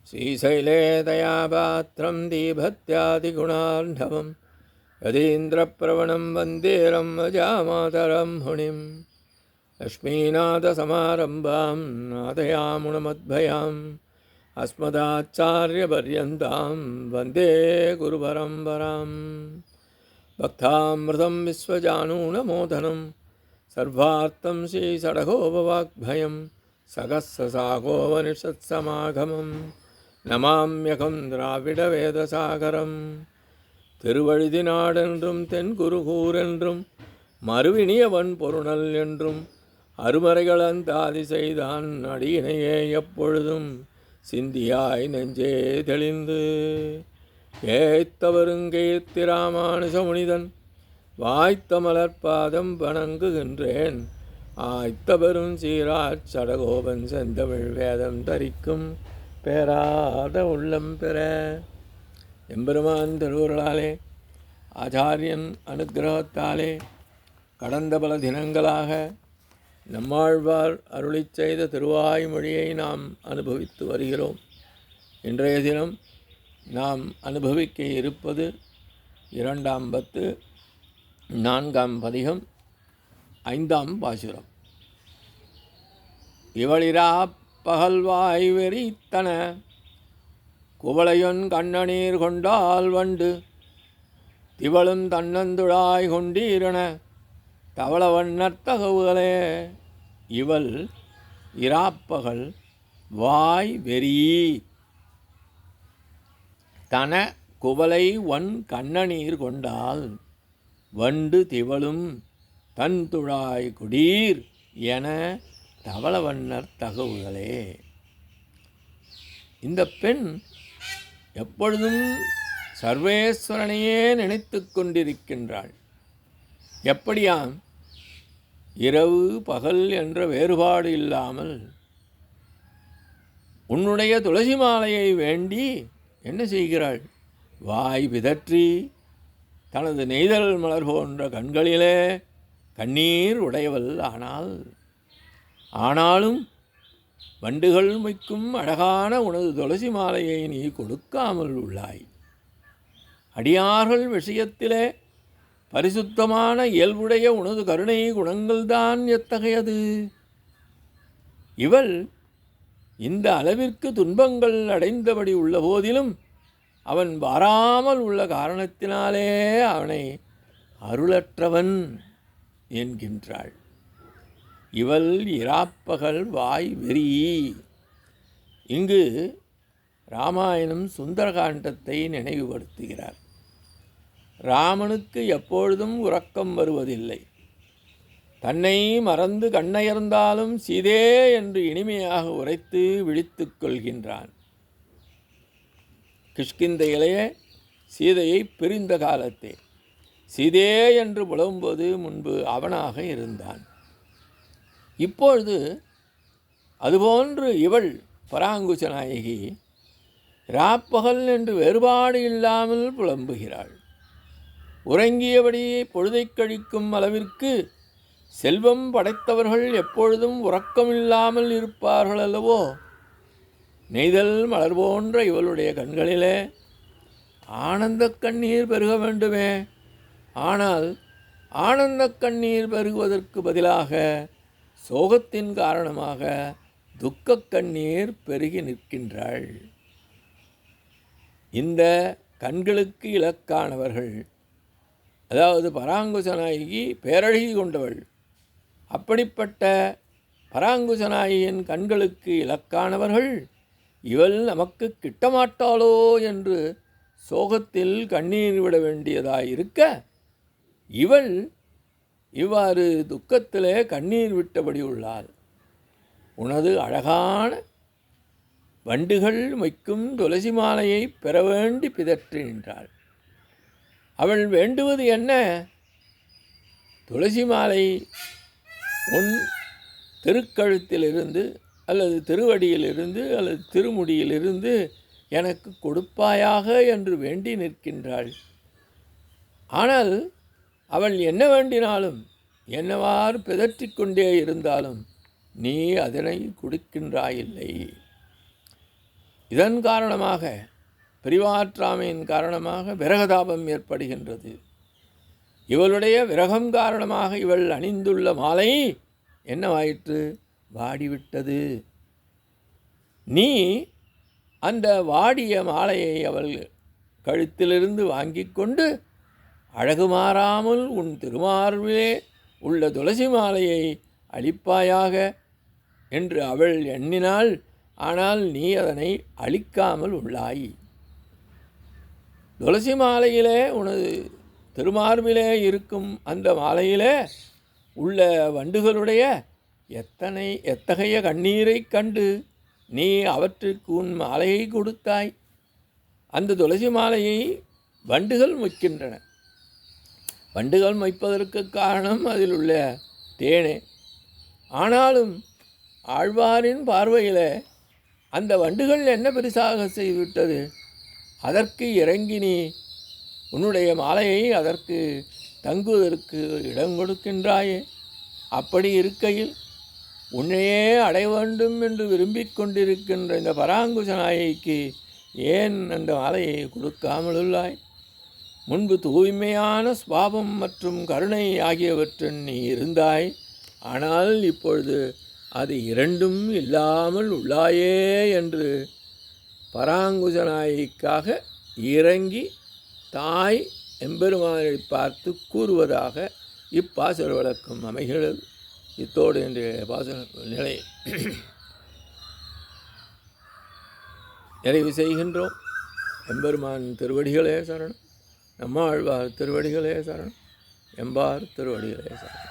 श्रीशैले दयापात्रं दीभत्यादिगुणार्णवं यतीन्द्रप्रवणं वन्दे रम्यजामातरं मुनिं लक्ष्मीनाथसमारम्भां नाथयामुनमद्भयाम् अस्मदाचार्यपर्यन्तां वन्दे गुरुपरम्पराम् भक्तामृतं विश्वजानूनमोदनं सर्वार्थं श्रीषडगोपवाग्भयं सहस्रसागोपनिषत्समागमं நமாம்யகம் திராவிட வேதசாகரம். திருவழுதி நாடென்றும் தென்குருகூரென்றும் மறுவினியவன் பொருணல் என்றும் அருமறைகள் அந்தாதி செய்தான் அடியினையே எப்பொழுதும் சிந்தியாய் நெஞ்சே தெளிந்து ஏத்தவருங்கேத்திராமானுஷ முனிதன் வாய்த்த மலர்பாதம் வணங்குகின்றேன். ஆய்த்தவரும் சீராச் சடகோபன் செந்தமிழ் வேதம் தரிக்கும் பேராத உள்ளம் பெற. எம்பெருமான் திருவுருளாலே ஆச்சாரியன் அனுக்கிரகத்தாலே கடந்த பல தினங்களாக நம்மாழ்வார் அருளிச் செய்த திருவாய்மொழியை நாம் அனுபவித்து வருகிறோம். இன்றைய தினம் நாம் அனுபவிக்க இருப்பது 2ஆம் பத்து 4ஆம் பதிகம் 5ஆம் பாசுரம். இவளிரா பகல்வாய் வெறித்தன குவளையொன் கண்ணநீர் கொண்டால் வண்டு திவளும் தன்னந்துழாய் கொண்டீரன தவளவண்ணத்தகவுகளே. இவள் இராப்பகல் வாய் வெறி தன குவளை ஒன் கண்ணநீர் கொண்டால் வண்டு திவளும் தன் துழாய் குடீர் என தவளவண்ணர் தகவுகளே. இந்த பெண் எப்பொழுதும் சர்வேஸ்வரனையே நினைத்து கொண்டிருக்கின்றாள். எப்படியாம்? இரவு பகல் என்ற வேறுபாடு இல்லாமல் உன்னுடைய துளசி மாலையை வேண்டி என்ன செய்கிறாள்? வாய் பிதற்றி தனது நெய்தல் மலர் போன்ற கண்களிலே கண்ணீர் உடையவள். ஆனாலும் வண்டுகள் மொய்க்கும் அழகான உனது துளசி மாலையை நீ கொடுக்காமல் உள்ளாய். அடியார்கள் விஷயத்திலே பரிசுத்தமான இயல்புடைய உனது கருணை குணங்கள்தான் எத்தகையது. இவள் இந்த அளவிற்கு துன்பங்கள் அடைந்தபடி உள்ள போதிலும் அவன் வாராமல் உள்ள காரணத்தினாலே அவனை அருளற்றவன் என்கின்றாள். இவள் இராப்பகல் வாய் வெறி. இங்கு ராமாயணம் சுந்தரகாண்டத்தை நினைவுபடுத்துகிறார். ராமனுக்கு எப்பொழுதும் உறக்கம் வருவதில்லை. தன்னை மறந்து கண்ணயர்ந்தாலும் சீதே என்று இனிமையாக உரைத்து விழித்து கொள்கின்றான். கிஷ்கிந்தையிலே சீதையை பிரிந்த காலத்தே சீதே என்று புலவும்போது முன்பு அவனாக இருந்தான். இப்பொழுது அதுபோன்று இவள் பராங்குச நாயகி ராப்பகல் என்று வேறுபாடு இல்லாமல் புலம்புகிறாள். உறங்கியபடி பொழுதை கழிக்கும் அளவிற்கு செல்வம் படைத்தவர்கள் எப்பொழுதும் உறக்கமில்லாமல் இருப்பார்கள் அல்லவோ? நெய்தல் மலர் போன்ற இவளுடைய கண்களிலே ஆனந்த கண்ணீர் பெருக வேண்டுமே. ஆனால் ஆனந்த கண்ணீர் பெருகுவதற்கு பதிலாக சோகத்தின் காரணமாக துக்க கண்ணீர் பெருகி நிற்கின்றாள். இந்த கண்களுக்கு இலக்கானவர்கள், அதாவது பராங்குசநாயகி பேரழகி கொண்டவள். அப்படிப்பட்ட பராங்குசநாயகியின் கண்களுக்கு இலக்கானவர்கள் இவள் நமக்கு கிட்டமாட்டாளோ என்று சோகத்தில் கண்ணீர் விட வேண்டியதாயிருக்க, இவள் இவ்வாறு துக்கத்திலே கண்ணீர் விட்டபடி உள்ளாள். உனது அழகான வண்டுகள் மொய்க்கும் துளசி மாலையை பெற வேண்டி பிதற்றுகின்றாள். அவள் வேண்டுவது என்ன? துளசி மாலை உன் திருக்கழுத்திலிருந்து அல்லது திருவடியிலிருந்து அல்லது திருமுடியிலிருந்து எனக்கு கொடுப்பாயாக என்று வேண்டி நிற்கின்றாள். ஆனால் அவள் என்ன வேண்டினாலும் என்னவாறு பிதற்றிக்கொண்டே இருந்தாலும் நீ அதனை கொடுக்கின்றாயில்லை. இதன் காரணமாக, பிரிவாற்றாமையின் காரணமாக விரகதாபம் ஏற்படுகின்றது. இவளுடைய விரகம் காரணமாக இவள் அணிந்துள்ள மாலை என்னவாயிற்று? வாடிவிட்டது. நீ அந்த வாடிய மாலையை அவள் கழுத்திலிருந்து வாங்கி கொண்டு அழகு மாறாமல் உன் திருமார்பிலே உள்ள துளசி மாலையை அளிப்பாயாக என்று அவள் எண்ணினாள். ஆனால் நீ அதனை அளிக்காமல் உள்ளாய். துளசி மாலையிலே, உனது திருமார்பிலே இருக்கும் அந்த மாலையிலே உள்ள வண்டுகளுடைய எத்தகைய கண்ணீரை கண்டு நீ அவற்றுக்கு உன் மாலையை கொடுத்தாய். அந்த துளசி மாலையை வண்டுகள் மொய்க்கின்றன. வண்டுகள் மொய்ப்பதற்கு காரணம் அதில் உள்ள தேனே. ஆனாலும் ஆழ்வாரின் பார்வையில் அந்த வண்டுகள் என்ன பெரிசாக செய்துவிட்டது? அதற்கு இறங்கி நீ உன்னுடைய மாலையை அதற்கு தங்குவதற்கு இடம் கொடுக்கின்றாயே. அப்படி இருக்கையில் உன்னையே அடைய வேண்டும் என்று விரும்பிக் கொண்டிருக்கின்ற இந்த பராங்குச நாயகிக்கு ஏன் அந்த மாலையை கொடுக்காமலுள்ளாய்? முன்பு தூய்மையான சுபாவம் மற்றும் கருணை ஆகியவற்றின் நீ இருந்தாய். ஆனால் இப்பொழுது அது இரண்டும் இல்லாமல் உள்ளாயே என்று பராங்குச நாயகிக்காக இறங்கி தாய் எம்பெருமானை பார்த்து கூறுவதாக இப்பாசுர வழக்கம் அமைகிறது. இத்தோடு இன்றைய பாசுர நிலை நிறைவு செய்கின்றோம். எம்பெருமான் திருவடிகளே சரணம். நம்மாழ்வார் திருவடிகளே சரணம். எம்பார் திருவடிகளே சரணம்.